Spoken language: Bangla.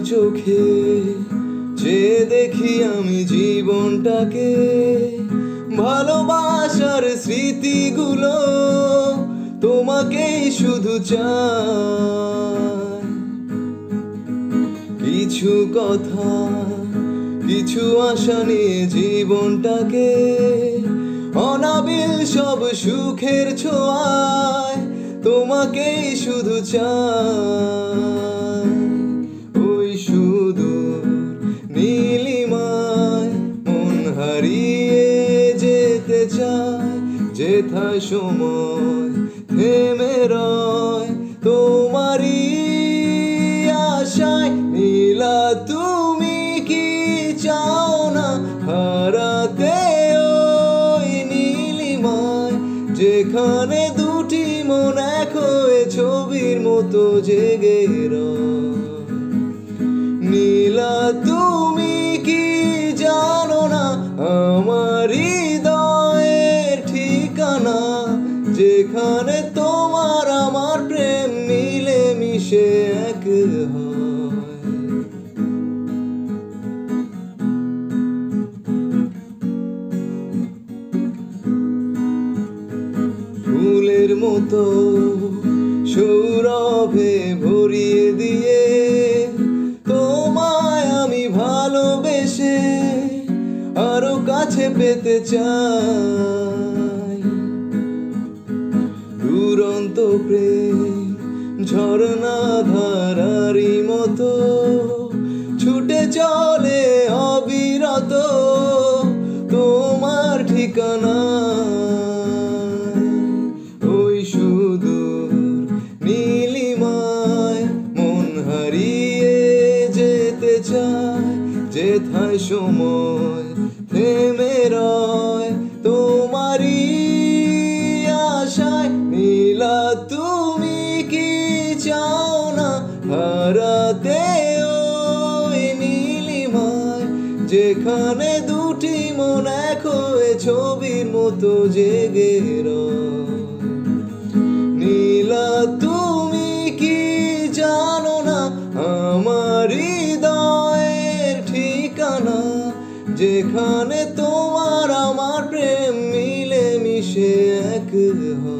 চোখে যে দেখি আমি জীবনটাকে, ভালোবাসার স্মৃতিগুলো তোমাকেই শুধু চাই। কিছু কথা, কিছু আশা নিয়ে জীবনটাকে, অনাবিল সব সুখের ছোঁয়ায় তোমাকেই শুধু চাই। ওই সুদূর নীলিমায় মন হারিয়ে যেতে চায়, যেথায় সময় থেমে রয় তোমারই আশায়। নীলা তুমি কি চাও না হারাতে ওই নীলিমায়, যেখানে দুটি মন এক হয়ে ছবির মতো জেগে রয়। নীলা তুমি কি জানো না আমার হৃদয়ের ঠিকানা, যেখানে তোমার আমার প্রেম মিলে মিশে এক হয়। ফুলের মতো সৌরভে ভরিয়ে দিয়ে তোমায় আমি ভালোবেসে আরো কাছে পেতে চাই। দুরন্ত প্রেম ঝর্ণা ধারারি মতো ছুটে চলে অবিরত তোমার ঠিকানা। ওই সুদূর নীলিমায় মন হারিয়ে যেতে চায়, যেথায় সময় থেমে রয় তোমারই আশায়। নীলা তুমি কি চাও না হারাতে ওই নীলিমায়, যেখানে দুটি মন এক হয়ে ছবির মতো জেগে রয়। নীলা তুমি কি জানো না আমার হৃদয়ের ঠিকানা, যেখানে তোমার আমার প্রেম মিলে মিশে এক হয়।